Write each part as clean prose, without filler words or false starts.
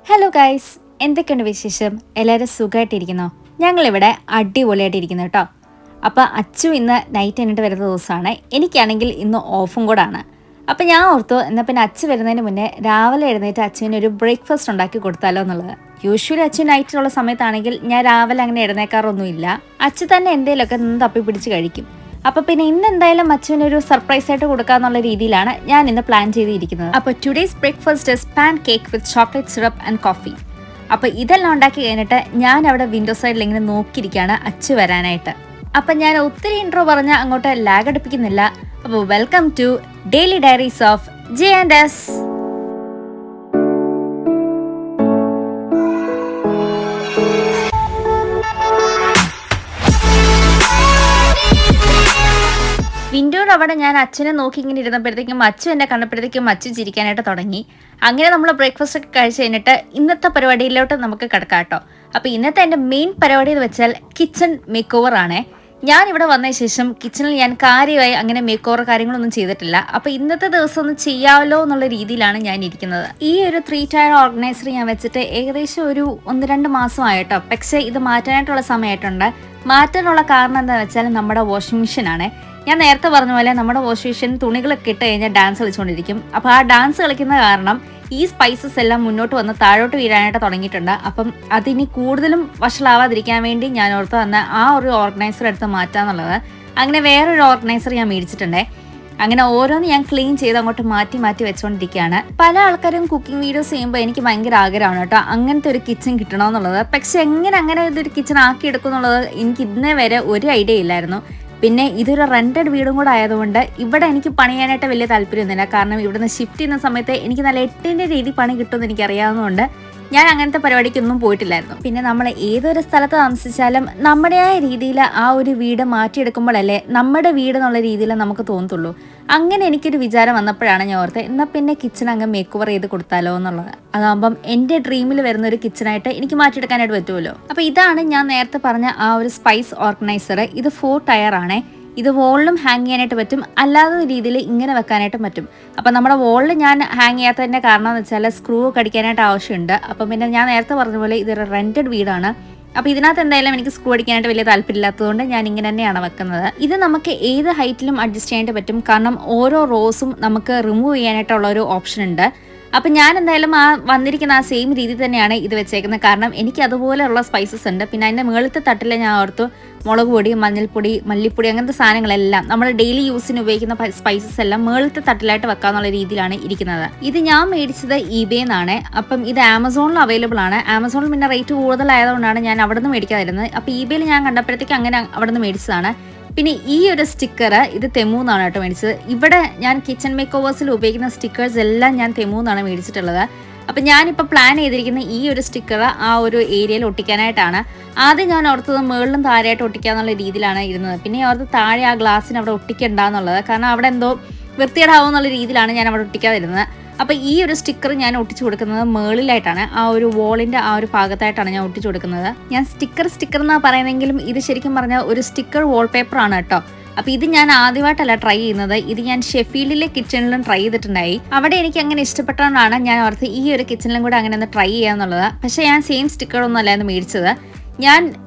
Hello guys, എന്തൊക്കെയുണ്ട് വിശേഷം? എല്ലാവരും സുഖമായിട്ടിരിക്കുന്നോ? ഞങ്ങളിവിടെ അടിപൊളിയായിട്ടിരിക്കുന്നു കേട്ടോ. അപ്പോൾ അച്ചു ഇന്ന് നൈറ്റ് എന്നിട്ട് വരുന്ന ദിവസമാണ്. എനിക്കാണെങ്കിൽ ഇന്ന് ഓഫും കൂടാണ്. അപ്പോൾ ഞാൻ ഓർത്തു എന്നാൽ പിന്നെ അച്ചു വരുന്നതിന് മുന്നേ രാവിലെ എഴുന്നേറ്റ് അച്ചുവിനൊരു ബ്രേക്ക്ഫാസ്റ്റ് ഉണ്ടാക്കി കൊടുത്താലോ എന്നുള്ളത്. യൂഷ്വലി അച്ചു നൈറ്റിലുള്ള സമയത്താണെങ്കിൽ ഞാൻ രാവിലെ അങ്ങനെ എഴുന്നേക്കാറൊന്നുമില്ല. അച്ചു തന്നെ എന്തെങ്കിലുമൊക്കെ നിന്ന് തപ്പി പിടിച്ച് കഴിക്കും. അപ്പോൾ പിന്നെ ഇന്ന് എന്തായാലും അച്ചുവിനൊരു സർപ്രൈസ് ആയിട്ട് കൊടുക്കാന്നുള്ള രീതിയിലാണ് ഞാൻ ഇന്ന് പ്ലാൻ ചെയ്തിരിക്കുന്നത്. അപ്പോൾ today's breakfast is pan cake with chocolate syrup and coffee. അപ്പോൾ ഇതെല്ലാം ഉണ്ടാക്കി കഴിഞ്ഞിട്ട് ഞാൻ അവിടെ വിൻഡോ സൈഡിൽ ഇങ്ങനെ നോക്കിയിരിക്കുകയാണ് അച്ചു വരാനായിട്ട്. അപ്പം ഞാൻ ഒത്തിരി ഇൻട്രോ പറഞ്ഞ് അങ്ങോട്ട് ലാഗ് അടുപ്പിക്കുന്നില്ല. അപ്പോൾ welcome to daily diaries of J and S. വിൻഡോയുടെ അവിടെ ഞാൻ അച്ഛനെ നോക്കി ഇങ്ങനെ ഇരുന്നപ്പോഴത്തേക്കും അച്ഛൻ എന്നെ കണ്ടപ്പോഴത്തേക്കും അച്ഛൻ ചിരിക്കാനായിട്ട് തുടങ്ങി. അങ്ങനെ നമ്മൾ ബ്രേക്ക്ഫാസ്റ്റ് ഒക്കെ കഴിച്ച് കഴിഞ്ഞിട്ട് ഇന്നത്തെ പരിപാടിയിലോട്ട് നമുക്ക് കിടക്കാം കേട്ടോ. അപ്പോൾ ഇന്നത്തെ എൻ്റെ മെയിൻ പരിപാടി എന്ന് വെച്ചാൽ കിച്ചൺ മേക്ക് ഓവർ ആണേ. ഞാൻ ഇവിടെ വന്നതിന് ശേഷം കിച്ചണിൽ ഞാൻ കാര്യമായി അങ്ങനെ മേക്ക് ഓവർ കാര്യങ്ങളൊന്നും ചെയ്തിട്ടില്ല. അപ്പോൾ ഇന്നത്തെ ദിവസം ഒന്ന് ചെയ്യാമല്ലോ എന്നുള്ള രീതിയിലാണ് ഞാൻ ഇരിക്കുന്നത്. ഈ ഒരു 3 ടയർ ഓർഗനൈസർ ഞാൻ വെച്ചിട്ട് ഏകദേശം ഒരു 1-2 മാസമായിട്ടോ. പക്ഷേ ഇത് മാറ്റാനായിട്ടുള്ള സമയമായിട്ടുണ്ട്. മാറ്റാനുള്ള കാരണം എന്താണെന്ന് വെച്ചാൽ നമ്മുടെ വാഷിംഗ് മെഷീൻ ആണ്. ഞാൻ നേരത്തെ പറഞ്ഞ പോലെ നമ്മുടെ വാഷിംഗ് മെഷീൻ തുണികളൊക്കെ ഇട്ട് കഴിഞ്ഞാൽ ഡാൻസ് കളിച്ചുകൊണ്ടിരിക്കും. അപ്പോൾ ആ ഡാൻസ് കളിക്കുന്ന കാരണം ഈ സ്പൈസസ് എല്ലാം മുന്നോട്ട് വന്ന് താഴോട്ട് വീഴാനായിട്ട് തുടങ്ങിയിട്ടുണ്ട്. അപ്പം അതിനി കൂടുതലും വഷളാവാതിരിക്കാൻ വേണ്ടി ഞാൻ ഓർത്ത് തന്നെ ആ ഒരു ഓർഗനൈസർ എടുത്ത് മാറ്റാന്നുള്ളത്. അങ്ങനെ വേറൊരു ഓർഗനൈസർ ഞാൻ മേടിച്ചിട്ടുണ്ടേ. അങ്ങനെ ഓരോന്ന് ഞാൻ ക്ലീൻ ചെയ്ത് അങ്ങോട്ട് മാറ്റി മാറ്റി വെച്ചുകൊണ്ടിരിക്കുകയാണ്. പല ആൾക്കാരും കുക്കിംഗ് വീഡിയോസ് ചെയ്യുമ്പോൾ എനിക്ക് ഭയങ്കര ആഗ്രഹമാണ് കേട്ടോ അങ്ങനത്തെ ഒരു കിച്ചൺ കിട്ടണമെന്നുള്ളത്. പക്ഷെ അങ്ങനെ ഇതൊരു കിച്ചൺ ആക്കി എടുക്കും എന്നുള്ളത് എനിക്ക് ഇന്നേ വരെ ഒരു ഐഡിയ ഇല്ലായിരുന്നു. പിന്നെ ഇതൊരു റെൻറ്റഡ് വീടും കൂടെ ആയതുകൊണ്ട് ഇവിടെ എനിക്ക് പണിയാനായിട്ട് വലിയ താല്പര്യമൊന്നുമില്ല. കാരണം ഇവിടുന്ന് ഷിഫ്റ്റ് ചെയ്യുന്ന സമയത്ത് എനിക്ക് നല്ല 8ൻ്റെ രീതി പണി കിട്ടുമെന്ന് എനിക്കറിയാവുന്നതുകൊണ്ട് ഞാൻ അങ്ങനത്തെ പരിപാടിക്കൊന്നും പോയിട്ടില്ലായിരുന്നു. പിന്നെ നമ്മൾ ഏതൊരു സ്ഥലത്ത് താമസിച്ചാലും നമ്മുടേതായ രീതിയിൽ ആ ഒരു വീട് മാറ്റിയെടുക്കുമ്പോഴല്ലേ നമ്മുടെ വീട് എന്നുള്ള രീതിയിൽ നമുക്ക് തോന്നത്തുള്ളൂ. അങ്ങനെ എനിക്കൊരു വിചാരം വന്നപ്പോഴാണ് ഞാൻ ഓർത്തത് എന്നാൽ പിന്നെ കിച്ചൺ അങ്ങ് മേക്ക് ഓവർ ചെയ്ത് കൊടുത്താലോ എന്നുള്ളത്. അതാകുമ്പം എൻ്റെ ഡ്രീമിൽ വരുന്ന ഒരു കിച്ചണായിട്ട് എനിക്ക് മാറ്റിയെടുക്കാനായിട്ട് പറ്റുമല്ലോ. അപ്പോൾ ഇതാണ് ഞാൻ നേരത്തെ പറഞ്ഞ ആ ഒരു സ്പൈസ് ഓർഗനൈസർ. ഇത് 4 ടയർ ആണേ. ഇത് വോളിലും ഹാങ് ചെയ്യാനായിട്ട് പറ്റും, അല്ലാത്ത രീതിയിൽ ഇങ്ങനെ വെക്കാനായിട്ട് പറ്റും. അപ്പം നമ്മുടെ വോളിൽ ഞാൻ ഹാങ് ചെയ്യാത്തതിൻ്റെ കാരണം എന്ന് വെച്ചാൽ സ്ക്രൂ കടിക്കാനായിട്ട് ആവശ്യമുണ്ട്. അപ്പം പിന്നെ ഞാൻ നേരത്തെ പറഞ്ഞ പോലെ ഇതൊരു റെൻറ്റഡ് വീടാണ്. അപ്പോൾ ഇതിനകത്ത് എന്തായാലും എനിക്ക് സ്ക്രൂ അടിക്കാനായിട്ട് വലിയ താല്പര്യമില്ലാത്തതുകൊണ്ട് ഞാൻ ഇങ്ങനെ തന്നെയാണ് വെക്കുന്നത്. ഇത് നമുക്ക് ഏത് ഹൈറ്റിലും അഡ്ജസ്റ്റ് ചെയ്യാനായിട്ട് പറ്റും. കാരണം ഓരോ റോസും നമുക്ക് റിമൂവ് ചെയ്യാനായിട്ടുള്ള ഒരു ഓപ്ഷൻ ഉണ്ട്. അപ്പം ഞാൻ എന്തായാലും ആ വന്നിരിക്കുന്ന ആ സെയിം രീതി തന്നെയാണ് ഇത് വെച്ചേക്കുന്നത്. കാരണം എനിക്ക് അതുപോലെയുള്ള സ്പൈസസ് ഉണ്ട്. പിന്നെ അതിൻ്റെ മുകളിലത്തെ തട്ടിൽ ഞാൻ ഓർത്തു മുളക് പൊടി, മഞ്ഞൾപ്പൊടി, മല്ലിപ്പൊടി അങ്ങനത്തെ സാധനങ്ങളെല്ലാം നമ്മൾ ഡെയിലി യൂസിന് ഉപയോഗിക്കുന്ന സ്പൈസസ് എല്ലാം മുകളിലത്തെ തട്ടിലായിട്ട് വെക്കാന്നുള്ള രീതിയിലാണ് ഇരിക്കുന്നത്. ഇത് ഞാൻ മേടിച്ചത് ഈബേന്നാണ്. അപ്പം ഇത് ആമസോണിൽ അവൈലബിൾ ആണ്. ആമസോണിൽ പിന്നെ റേറ്റ് കൂടുതലായതുകൊണ്ടാണ് ഞാൻ അവിടെ നിന്ന് മേടിക്കാതിരുന്നത്. അപ്പോൾ ഈബേയിൽ ഞാൻ കണ്ടപ്പോഴത്തേക്ക് അങ്ങനെ അവിടെ നിന്ന് മേടിച്ചതാണ്. പിന്നെ ഈ ഒരു സ്റ്റിക്കർ ഇത് തെമൂന്നാണ് കേട്ടോ മേടിച്ചത്. ഇവിടെ ഞാൻ കിച്ചൺ മേക്ക് ഓവേഴ്സിൽ ഉപയോഗിക്കുന്ന സ്റ്റിക്കേഴ്സ് എല്ലാം ഞാൻ തെമൂന്നാണ് മേടിച്ചിട്ടുള്ളത്. അപ്പം ഞാനിപ്പോൾ പ്ലാൻ ചെയ്തിരിക്കുന്ന ഈ ഒരു സ്റ്റിക്കർ ആ ഒരു ഏരിയയിൽ ഒട്ടിക്കാനായിട്ടാണ്. ആദ്യം ഞാൻ ഓർത്തത് മുകളിലും താഴെയായിട്ട് ഒട്ടിക്കാന്നുള്ള രീതിയിലാണ് ഇരുന്നത്. പിന്നെ ഓർത്ത് താഴെ ആ ഗ്ലാസ്സിന് അവിടെ ഒട്ടിക്കണ്ടെന്നുള്ളത്. കാരണം അവിടെ എന്തോ വൃത്തികേടാവും എന്നുള്ള രീതിയിലാണ് ഞാൻ അവിടെ ഒട്ടിക്കാതിരുന്നത്. അപ്പോൾ ഈ ഒരു സ്റ്റിക്കർ ഞാൻ ഒട്ടിച്ചു കൊടുക്കുന്നത് മേളിലായിട്ടാണ്. ആ ഒരു വോളിൻ്റെ ആ ഒരു ഭാഗത്തായിട്ടാണ് ഞാൻ ഒട്ടിച്ചു കൊടുക്കുന്നത്. ഞാൻ സ്റ്റിക്കർ എന്നാണ് പറയുന്നതെങ്കിലും ഇത് ശരിക്കും പറഞ്ഞാൽ ഒരു സ്റ്റിക്കർ വാൾപേപ്പറാണ് കേട്ടോ. അപ്പോൾ ഇത് ഞാൻ ആദ്യമായിട്ടല്ല ട്രൈ ചെയ്യുന്നത്. ഇത് ഞാൻ ഷെഫീൽഡിലെ കിച്ചണിലും ട്രൈ ചെയ്തിട്ടുണ്ടായി. അവിടെ എനിക്ക് അങ്ങനെ ഇഷ്ടപ്പെട്ടതുകൊണ്ടാണ് ഞാൻ ഓർത്ത് ഈ ഒരു കിച്ചണിലും കൂടെ അങ്ങനെ ഒന്ന് ട്രൈ ചെയ്യാന്നുള്ളത്. പക്ഷേ ഞാൻ സെയിം സ്റ്റിക്കറൊന്നും അല്ലായിരുന്നു മേടിച്ചത്. ഞാൻ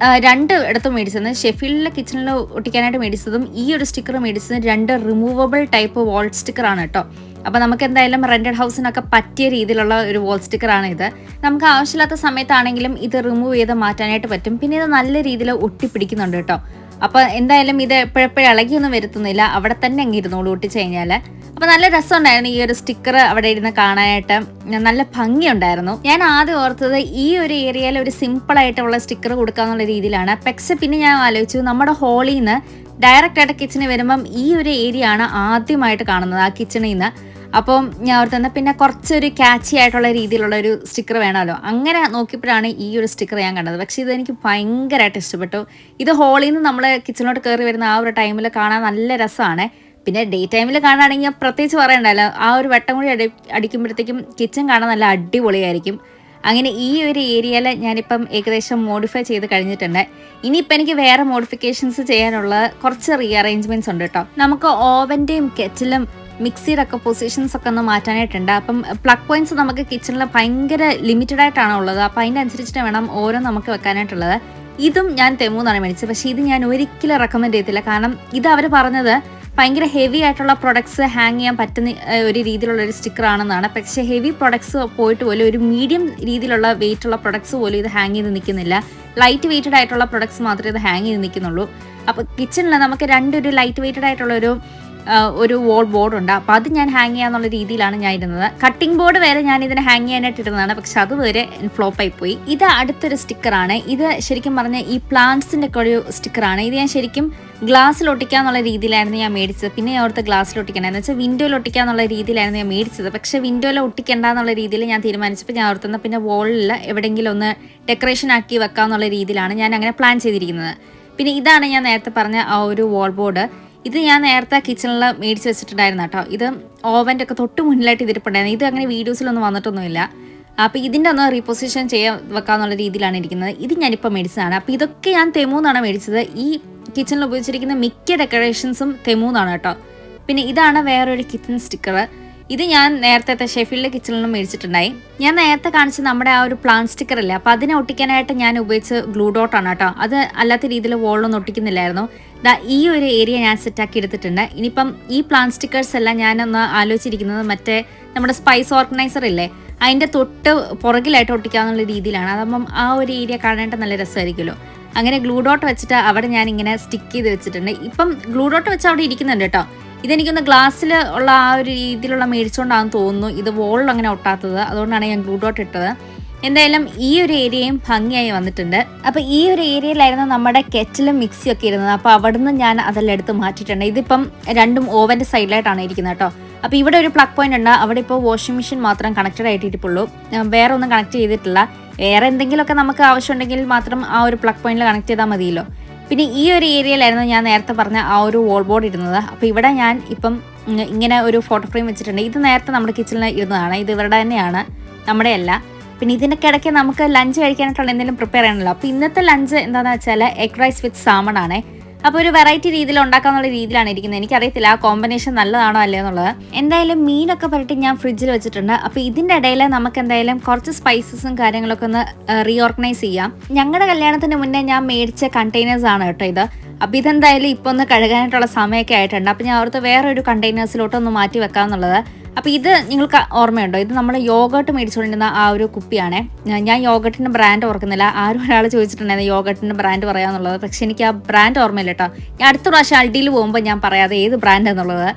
2 ഇടത്തും മേടിച്ചത് ഷെഫീൽഡിലെ കിച്ചണിൽ ഒട്ടിക്കാനായിട്ട് മേടിച്ചതും ഈ ഒരു സ്റ്റിക്കർ മേടിച്ചതും 2 റിമൂവബിൾ ടൈപ്പ് വാൾ സ്റ്റിക്കറാണ് കേട്ടോ. അപ്പോൾ നമുക്ക് എന്തായാലും റെൻറ്റഡ് ഹൗസിനൊക്കെ പറ്റിയ രീതിയിലുള്ള ഒരു വാൾ സ്റ്റിക്കറാണ് ഇത്. നമുക്ക് ആവശ്യമില്ലാത്ത സമയത്താണെങ്കിലും ഇത് റിമൂവ് ചെയ്ത് മാറ്റാനായിട്ട് പറ്റും. പിന്നെ ഇത് നല്ല രീതിയിൽ ഒട്ടിപ്പിടിക്കുന്നുണ്ട് കേട്ടോ. അപ്പോൾ എന്തായാലും ഇത് എപ്പോഴെപ്പോഴും ഇളകിയൊന്നും വരുത്തുന്നില്ല, അവിടെ തന്നെ അങ്ങ് ഇരുന്നോളൂ ഒട്ടിച്ച് കഴിഞ്ഞാൽ. അപ്പോൾ നല്ല രസമുണ്ടായിരുന്നു ഈ ഒരു സ്റ്റിക്കർ അവിടെ ഇരുന്ന് കാണാനായിട്ട്. നല്ല ഭംഗിയുണ്ടായിരുന്നു. ഞാൻ ആദ്യം ഓർത്തത് ഈ ഒരു ഏരിയയിൽ ഒരു സിമ്പിളായിട്ടുള്ള സ്റ്റിക്കർ കൊടുക്കാന്നുള്ള രീതിയിലാണ്. പക്ഷെ പിന്നെ ഞാൻ ആലോചിച്ചു നമ്മുടെ ഹോളിൽ നിന്ന് ഡയറക്റ്റ് ആയിട്ട് കിച്ചണിൽ വരുമ്പം ഈ ഒരു ഏരിയ ആണ് ആദ്യമായിട്ട് കാണുന്നത് ആ കിച്ചണിൽ നിന്ന്. അപ്പം ഞാൻ ഓർത്തുന്ന പിന്നെ കുറച്ചൊരു ക്യാച്ചി ആയിട്ടുള്ള രീതിയിലുള്ള ഒരു സ്റ്റിക്കർ വേണമല്ലോ. അങ്ങനെ നോക്കിയപ്പോഴാണ് ഈ ഒരു സ്റ്റിക്കർ ഞാൻ കണ്ടത്. പക്ഷേ ഇതെനിക്ക് ഭയങ്കരമായിട്ട് ഇഷ്ടപ്പെട്ടു. ഇത് ഹോളിൽ നിന്ന് നമ്മൾ കിച്ചണിലോട്ട് കയറി വരുന്ന ആ ഒരു ടൈമിൽ കാണാൻ നല്ല രസമാണ്. പിന്നെ ഡേ ടൈമിൽ കാണുകയാണെങ്കിൽ പ്രത്യേകിച്ച് പറയണ്ടല്ലോ, ആ ഒരു വെട്ടം കൂടി അടിക്കുമ്പോഴത്തേക്കും കിച്ചൺ കാണാൻ നല്ല അടിപൊളിയായിരിക്കും. അങ്ങനെ ഈ ഒരു ഏരിയയിൽ ഞാനിപ്പം ഏകദേശം മോഡിഫൈ ചെയ്ത് കഴിഞ്ഞിട്ടുണ്ട്. ഇനിയിപ്പോൾ എനിക്ക് വേറെ മോഡിഫിക്കേഷൻസ് ചെയ്യാനുള്ള കുറച്ച് റീഅറേഞ്ച്മെൻറ്റ്സ് ഉണ്ട് കേട്ടോ. നമുക്ക് ഓവൻ്റെയും കെറ്റിലും മിക്സിയുടെ ഒക്കെ പൊസിഷൻസ് ഒക്കെ ഒന്ന് മാറ്റാനായിട്ടുണ്ട്. അപ്പം പ്ലഗ് പോയിന്റ്സ് നമുക്ക് കിച്ചണിൽ ഭയങ്കര ലിമിറ്റഡ് ആയിട്ടാണ് ഉള്ളത്. അപ്പം അതിൻ്റെ അനുസരിച്ചിട്ട് വേണം ഓരോ നമുക്ക് വെക്കാനായിട്ടുള്ളത്. ഇതും ഞാൻ തെമൂന്നാണ് മേടിച്ചത്. പക്ഷേ ഇത് ഞാൻ ഒരിക്കലും റെക്കമെൻഡ് ചെയ്തില്ല. കാരണം ഇത് അവർ പറഞ്ഞത് ഭയങ്കര ഹെവി ആയിട്ടുള്ള പ്രൊഡക്ട്സ് ഹാങ് ചെയ്യാൻ പറ്റുന്ന ഒരു രീതിയിലുള്ള ഒരു സ്റ്റിക്കർ ആണെന്നാണ്. പക്ഷേ ഹെവി പ്രൊഡക്ട്സ് പോയിട്ട് പോലും ഒരു മീഡിയം രീതിയിലുള്ള വെയിറ്റ് ഉള്ള പ്രൊഡക്ട്സ് പോലും ഇത് ഹാങ് ചെയ്ത് നിൽക്കുന്നില്ല. ലൈറ്റ് വെയ്റ്റഡ് ആയിട്ടുള്ള പ്രൊഡക്ട്സ് മാത്രമേ ഇത് ഹാങ് ചെയ്ത് നിൽക്കുന്നുള്ളൂ. അപ്പോൾ കിച്ചണിൽ നമുക്ക് രണ്ടൊരു ലൈറ്റ് വെയ്റ്റഡ് ആയിട്ടുള്ള ഒരു വോൾ ബോർഡ് ഉണ്ട്. അപ്പോൾ അത് ഞാൻ ഹാങ് ചെയ്യാന്നുള്ള രീതിയിലാണ് ഞാൻ ഇരുന്നത്. കട്ടിംഗ് ബോർഡ് വരെ ഞാൻ ഇതിനെ ഹാങ് ചെയ്യാനായിട്ട് ഇരുന്നതാണ്. പക്ഷെ അത് വരെ ഫ്ലോപ്പായി പോയി. ഇത് അടുത്തൊരു സ്റ്റിക്കറാണ്. ഇത് ശരിക്കും പറഞ്ഞാൽ ഈ പ്ലാന്റ്സിൻ്റെ ഒക്കെ ഒരു സ്റ്റിക്കറാണ്. ഇത് ഞാൻ ശരിക്കും ഗ്ലാസ്സിൽ ഒട്ടിക്കാന്നുള്ള രീതിയിലായിരുന്നു ഞാൻ മേടിച്ചത്. പിന്നെ ഞാൻ ഓർത്ത് ഗ്ലാസ്സിൽ ഒട്ടിക്കണം എന്ന് വെച്ചാൽ വിൻഡോയിൽ ഒട്ടിക്കാന്നുള്ള രീതിയിലായിരുന്നു ഞാൻ മേടിച്ചത്. പക്ഷെ വിൻഡോയിൽ ഒട്ടിക്കേണ്ടെന്നുള്ള രീതിയിൽ ഞാൻ തീരുമാനിച്ചപ്പോൾ ഞാൻ ഓർത്തുന്ന പിന്നെ വോളിൽ എവിടെയെങ്കിലും ഒന്ന് ഡെക്കറേഷൻ ആക്കി വെക്കാമെന്നുള്ള രീതിയിലാണ് ഞാൻ അങ്ങനെ പ്ലാൻ ചെയ്തിരിക്കുന്നത്. പിന്നെ ഇതാണ് ഞാൻ നേരത്തെ പറഞ്ഞ ആ ഒരു വോൾ ബോർഡ്. ഇത് ഞാൻ നേരത്തെ കിച്ചണിൽ മേടിച്ച് വെച്ചിട്ടുണ്ടായിരുന്നു കേട്ടോ. ഇത് ഓവൻ്റെ ഒക്കെ തൊട്ട് മുന്നിലായിട്ട് ഇതിരിപ്പുണ്ടായിരുന്നു. ഇത് അങ്ങനെ വീഡിയോസിലൊന്നും വന്നിട്ടൊന്നുമില്ല. അപ്പോൾ ഇതിൻ്റെ ഒന്ന് റീപൊസിഷൻ ചെയ്യാൻ വെക്കാന്നുള്ള രീതിയിലാണ് ഇരിക്കുന്നത്. ഇത് ഞാനിപ്പോൾ മേടിച്ചതാണ്. അപ്പോൾ ഇതൊക്കെ ഞാൻ തെമൂന്നാണ് മേടിച്ചത്. ഈ കിച്ചണിൽ ഉപയോഗിച്ചിരിക്കുന്ന മിക്ക ഡെക്കറേഷൻസും തെമൂന്നാണ് കേട്ടോ. പിന്നെ ഇതാണ് വേറൊരു കിച്ചൺ സ്റ്റിക്കർ. ഇത് ഞാൻ നേരത്തെ ഷെഫീൽഡിലെ കിച്ചണിലും മേടിച്ചിട്ടുണ്ടായി. ഞാൻ നേരത്തെ കാണിച്ച നമ്മുടെ ആ ഒരു പ്ലാൻ സ്റ്റിക്കർ അല്ലേ, അപ്പോൾ അതിനെ ഒട്ടിക്കാനായിട്ട് ഞാൻ ഉപയോഗിച്ച് ഗ്ലൂ ഡോട്ടാണ് കേട്ടോ. അത് അല്ലാത്ത രീതിയിൽ വോളിലൊന്നും ഒട്ടിക്കുന്നില്ലായിരുന്നു. ഈ ഒരു ഏരിയ ഞാൻ സെറ്റാക്കി എടുത്തിട്ടുണ്ട്. ഇനിയിപ്പം ഈ പ്ലാൻ സ്റ്റിക്കേഴ്സ് എല്ലാം ഞാനൊന്ന് ആലോചിച്ചിരിക്കുന്നത് മറ്റേ നമ്മുടെ സ്പൈസ് ഓർഗനൈസർ ഇല്ലേ, അതിൻ്റെ തൊട്ട് പുറകിലായിട്ട് ഒട്ടിക്കാന്നുള്ള രീതിയിലാണ്. അതാകുമ്പം ആ ഒരു ഏരിയ കാണാനായിട്ട് നല്ല രസമായിരിക്കുമല്ലോ. അങ്ങനെ ഗ്ലൂ ഡോട്ട് വെച്ചിട്ട് അവിടെ ഞാൻ ഇങ്ങനെ സ്റ്റിക്ക് ചെയ്ത് വെച്ചിട്ടുണ്ട്. ഇപ്പം ഗ്ലൂ ഡോട്ട് വെച്ച് അവിടെ ഇരിക്കുന്നുണ്ട് കേട്ടോ. ഇതെനിക്കൊന്ന് ഗ്ലാസ്സിൽ ഉള്ള ആ ഒരു രീതിയിലുള്ള മേടിച്ചുകൊണ്ടാണെന്ന് തോന്നുന്നു ഇത് വോളിൽ അങ്ങനെ ഒട്ടാത്തത്. അതുകൊണ്ടാണ് ഞാൻ ഗ്ലൂ ഡോട്ട് ഇട്ടത്. എന്തായാലും ഈ ഒരു ഏരിയയും ഭംഗിയായി വന്നിട്ടുണ്ട്. അപ്പോൾ ഈ ഒരു ഏരിയയിലായിരുന്നു നമ്മുടെ കെറ്റിലും മിക്സിയും ഒക്കെ ഇരുന്നത്. അപ്പോൾ അവിടുന്ന് ഞാൻ അതെല്ലാം എടുത്ത് മാറ്റിയിട്ടുണ്ട്. ഇതിപ്പം രണ്ടും ഓവൻ്റെ സൈഡിലായിട്ടാണ് ഇരിക്കുന്നത് കേട്ടോ. അപ്പോൾ ഇവിടെ ഒരു പ്ലഗ് പോയിന്റ് ഉണ്ട്. അവിടെ ഇപ്പോൾ വാഷിംഗ് മെഷീൻ മാത്രം കണക്റ്റഡ് ആയിട്ട് ഇരിപ്പുള്ളൂ. വേറെ ഒന്നും കണക്ട് ചെയ്തിട്ടില്ല. വേറെ എന്തെങ്കിലുമൊക്കെ നമുക്ക് ആവശ്യമുണ്ടെങ്കിൽ മാത്രം ആ ഒരു പ്ലഗ് പോയിന്റിൽ കണക്ട് ചെയ്താൽ മതിയല്ലോ. പിന്നെ ഈ ഒരു ഏരിയയിലായിരുന്നു ഞാൻ നേരത്തെ പറഞ്ഞ ആ ഒരു വോൾ ബോർഡ് ഇരുന്നത്. അപ്പോൾ ഇവിടെ ഞാൻ ഇപ്പം ഇങ്ങനെ ഒരു ഫോട്ടോ ഫ്രെയിം വെച്ചിട്ടുണ്ട്. ഇത് നേരത്തെ നമ്മുടെ കിച്ചണിൽ ഇരുന്നതാണ്. ഇത് ഇവരുടെ തന്നെയാണ്, നമ്മുടെ അല്ല. പിന്നെ ഇതിൻ്റെ ഇടയ്ക്ക് നമുക്ക് ലഞ്ച് കഴിക്കാനായിട്ടുള്ള എന്തെങ്കിലും പ്രിപ്പയർ ചെയ്യണമല്ലോ. അപ്പോൾ ഇന്നത്തെ ലഞ്ച് എന്താണെന്ന് വെച്ചാൽ എഗ് റൈസ് വിത്ത് സാമൺ ആണ്. അപ്പോൾ ഒരു വെറൈറ്റി രീതിയിൽ ഉണ്ടാക്കാന്നുള്ള രീതിയിലാണ് ഇരിക്കുന്നത്. എനിക്കറിയത്തില്ല ആ കോമ്പിനേഷൻ നല്ലതാണോ അല്ലേ എന്നുള്ളത്. എന്തായാലും മീനൊക്കെ പുരട്ടി ഞാൻ ഫ്രിഡ്ജിൽ വെച്ചിട്ടുണ്ട്. അപ്പോൾ ഇതിൻ്റെ ഇടയിൽ നമുക്ക് എന്തായാലും കുറച്ച് സ്പൈസസും കാര്യങ്ങളൊക്കെ ഒന്ന് റീഓർഗനൈസ് ചെയ്യാം. ഞങ്ങളുടെ കല്യാണത്തിന് മുന്നേ ഞാൻ മേടിച്ച കണ്ടെയ്നേഴ്സ് ആണ് കേട്ടോ ഇത്. അപ്പോൾ ഇതെന്തായാലും ഇപ്പോൾ ഒന്ന് കഴുകാനായിട്ടുള്ള സമയമൊക്കെ ആയിട്ടുണ്ട്. അപ്പോൾ ഞാൻ ഓർത്ത് വേറൊരു കണ്ടെയ്നേഴ്സിലോട്ടൊന്ന് മാറ്റി വെക്കാമെന്നുള്ളത്. അപ്പോൾ ഇത് നിങ്ങൾക്ക് ഓർമ്മയുണ്ടോ? ഇത് നമ്മൾ യോഗട്ട് മേടിച്ചുകൊണ്ടിരുന്ന ആ ഒരു കുപ്പിയാണേ. ഞാൻ യോഗട്ടിൻ്റെ ബ്രാൻഡ് ഓർക്കുന്നില്ല. ആരും ഒരാൾ ചോദിച്ചിട്ടുണ്ടായിരുന്നു യോഗട്ടിൻ്റെ ബ്രാൻഡ് പറയാമെന്നുള്ളത്. പക്ഷേ എനിക്ക് ആ ബ്രാൻഡ് ഓർമ്മയില്ല കേട്ടോ. ഞാൻ അടുത്ത പ്രാവശ്യം അൾഡിയിൽ പോകുമ്പോൾ ഞാൻ പറയാതെ ഏത് ബ്രാൻഡ് എന്നുള്ളത്.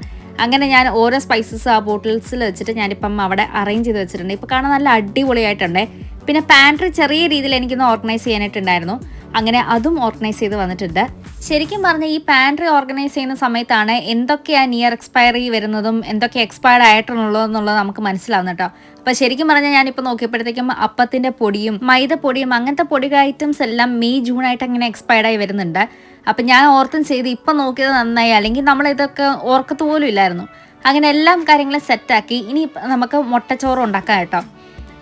അങ്ങനെ ഞാൻ ഓരോ സ്പൈസസ് ആ ബോട്ടിൽസിൽ വെച്ചിട്ട് ഞാനിപ്പം അവിടെ അറേഞ്ച് ചെയ്ത് വെച്ചിട്ടുണ്ട്. ഇപ്പോൾ കാണാൻ നല്ല അടിപൊളിയായിട്ടുണ്ട്. പിന്നെ പാൻട്രി ചെറിയ രീതിയിൽ എനിക്കൊന്ന് ഓർഗനൈസ് ചെയ്യാനായിട്ടുണ്ടായിരുന്നു. അങ്ങനെ അതും ഓർഗനൈസ് ചെയ്ത് വന്നിട്ടുണ്ട്. ശരിക്കും പറഞ്ഞാൽ ഈ പാൻട്രി ഓർഗനൈസ് ചെയ്യുന്ന സമയത്താണ് എന്തൊക്കെയാണ് നിയർ എക്സ്പയറി വരുന്നതും എന്തൊക്കെ എക്സ്പയർഡ് ആയിട്ടുള്ളതെന്നുള്ളത് നമുക്ക് മനസ്സിലാവുന്ന കേട്ടോ. അപ്പോൾ ശരിക്കും പറഞ്ഞാൽ ഞാനിപ്പോൾ നോക്കിയപ്പോഴത്തേക്കും അപ്പത്തിൻ്റെ പൊടിയും മൈദപ്പൊടിയും അങ്ങനത്തെ പൊടി ഐറ്റംസ് എല്ലാം മെയ് ജൂണായിട്ട് അങ്ങനെ എക്സ്പയർഡ് ആയി വരുന്നുണ്ട്. അപ്പം ഞാൻ ഓർത്തും ചെയ്ത് ഇപ്പം നോക്കിയത് നന്നായി, അല്ലെങ്കിൽ നമ്മളിതൊക്കെ ഓർക്കത്ത് പോലും ഇല്ലായിരുന്നു. അങ്ങനെ എല്ലാം കാര്യങ്ങളും സെറ്റാക്കി ഇനി നമുക്ക് മുട്ടച്ചോറ് ഉണ്ടാക്കാം കേട്ടോ.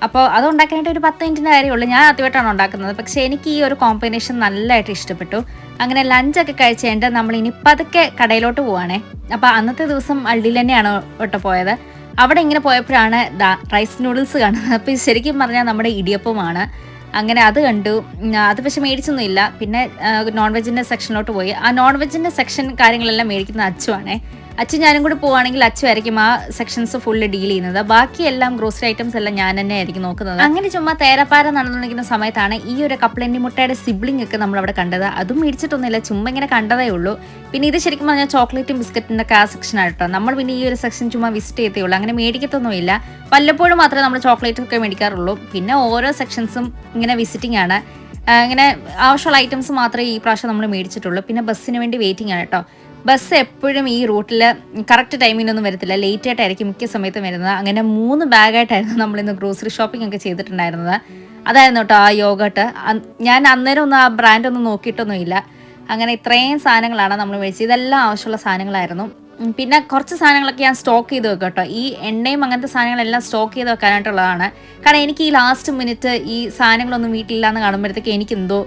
അപ്പോൾ അത് ഉണ്ടാക്കാനായിട്ട് ഒരു 10 മിനിറ്റിൻ്റെ കാര്യമുള്ളൂ. ഞാൻ ആദ്യമായിട്ടാണ് ഉണ്ടാക്കുന്നത്. പക്ഷേ എനിക്ക് ഈ ഒരു കോമ്പിനേഷൻ നല്ലതായിട്ട് ഇഷ്ടപ്പെട്ടു. അങ്ങനെ ലഞ്ചൊക്കെ കഴിച്ച് കഴിഞ്ഞിട്ട് നമ്മൾ ഇനി പതുക്കെ കടയിലോട്ട് പോവുകയാണേ. അപ്പോൾ അന്നത്തെ ദിവസം അൾഡിയിൽ തന്നെയാണ് കേട്ടോ പോയത്. അവിടെ ഇങ്ങനെ പോയപ്പോഴാണ് റൈസ് നൂഡിൽസ് കാണുന്നത്. അപ്പോൾ ശരിക്കും പറഞ്ഞാൽ നമ്മുടെ ഇടിയപ്പമാണ്. അങ്ങനെ അത് കണ്ടു. അത് പക്ഷെ മേടിച്ചൊന്നുമില്ല. പിന്നെ നോൺ വെജിൻ്റെ സെക്ഷനിലോട്ട് പോയി. ആ നോൺ വെജിൻ്റെ സെക്ഷൻ കാര്യങ്ങളെല്ലാം മേടിക്കുന്ന അച്ചുവാണേ. അച്ഛൻ ഞാനും കൂടി പോവുകയാണെങ്കിൽ അച്ഛൻ ആയിരിക്കും ആ സെക്ഷൻസ് ഫുള്ള് ഡീൽ ചെയ്യുന്നത്. ബാക്കിയെല്ലാം ഗ്രോസറി ഐറ്റംസ് എല്ലാം ഞാൻ തന്നെ ആയിരിക്കും നോക്കുന്നത്. അങ്ങനെ ചുമ്മാ തേരപ്പാര നടന്നുകൊണ്ടിരിക്കുന്ന സമയത്താണ് ഈ ഒരു കപ്പലണ്ടി മുട്ടയുടെ സിബ്ലിംഗ് ഒക്കെ നമ്മളവിടെ കണ്ടത്. അതും മേടിച്ചിട്ടൊന്നുമില്ല, ചുമ്മാ ഇങ്ങനെ കണ്ടതേ ഉള്ളൂ. പിന്നെ ഇത് ശരിക്കും പറഞ്ഞാൽ ചോക്ലേറ്റും ബിസ്ക്കറ്റിൻ്റെ ഒക്കെ ആ സെക്ഷനായിട്ടോ. നമ്മൾ പിന്നെ ഈ ഒരു സെക്ഷൻ ചുമ്മാ വിസിറ്റ് ചെയ്തേ ഉള്ളൂ, അങ്ങനെ മേടിക്കത്തൊന്നുമില്ല. വല്ലപ്പോഴും മാത്രമേ നമ്മൾ ചോക്ലേറ്റ് ഒക്കെ മേടിക്കാറുള്ളൂ. പിന്നെ ഓരോ സെക്ഷൻസും ഇങ്ങനെ വിസിറ്റിംഗ് ആണ്. ഇങ്ങനെ ആവശ്യമുള്ള ഐറ്റംസ് മാത്രമേ ഈ പ്രാവശ്യം നമ്മൾ മേടിച്ചിട്ടുള്ളൂ. പിന്നെ ബസ്സിന് വേണ്ടി വെയിറ്റിംഗ് ആണ് കേട്ടോ. ബസ് എപ്പോഴും ഈ റൂട്ടിൽ കറക്റ്റ് ടൈമിനൊന്നും വരത്തില്ല, ലേറ്റ് ആയിട്ടായിരിക്കും മിക്ക സമയത്തും വരുന്നത്. അങ്ങനെ 3 ബാഗായിട്ടായിരുന്നു നമ്മളിന്ന് ഗ്രോസറി ഷോപ്പിംഗ് ഒക്കെ ചെയ്തിട്ടുണ്ടായിരുന്നത്. അതായിരുന്നു കേട്ടോ ആ യോഗട്ട്. ഞാൻ അന്നേരം ഒന്നും ആ ബ്രാൻഡൊന്നും നോക്കിയിട്ടൊന്നുമില്ല. അങ്ങനെ ഇത്രയും സാധനങ്ങളാണ് നമ്മൾ മേടിച്ചത്. ഇതെല്ലാം ആവശ്യമുള്ള സാധനങ്ങളായിരുന്നു. പിന്നെ കുറച്ച് സാധനങ്ങളൊക്കെ ഞാൻ സ്റ്റോക്ക് ചെയ്ത് വെക്കാം കേട്ടോ. ഈ എണ്ണയും അങ്ങനത്തെ സാധനങ്ങളെല്ലാം സ്റ്റോക്ക് ചെയ്ത് വെക്കാനായിട്ടുള്ളതാണ്. കാരണം എനിക്ക് ഈ ലാസ്റ്റ് മിനിറ്റ് ഈ സാധനങ്ങളൊന്നും വീട്ടിലില്ലാന്ന് കാണുമ്പോഴത്തേക്ക് എനിക്കെന്തോ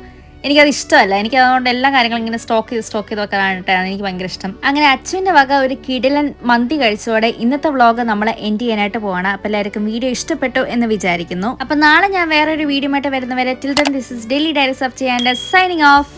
എനിക്കത് ഇഷ്ടമല്ല. എനിക്ക് അതുകൊണ്ട് എല്ലാ കാര്യങ്ങളും ഇങ്ങനെ സ്റ്റോക്ക് ചെയ്ത് വെക്കാനായിട്ടാണ് എനിക്ക് ഭയങ്കര ഇഷ്ടം. അങ്ങനെ അച്ചുവിൻ്റെ വക ഒരു കിടിലൻ മന്തി കഴിച്ചതോടെ ഇന്നത്തെ വ്ളോഗ് നമ്മൾ എൻഡ് ചെയ്യാനായിട്ട് പോവാണ്. അപ്പോൾ എല്ലാവർക്കും വീഡിയോ ഇഷ്ടപ്പെട്ടു എന്ന് വിചാരിക്കുന്നു. അപ്പോൾ നാളെ ഞാൻ വേറൊരു വീഡിയോ ആയിട്ട് വരുന്നവരെ till then this is daily diaries of ചെയ്യാൻ്റെ സൈനിങ് ഓഫ്.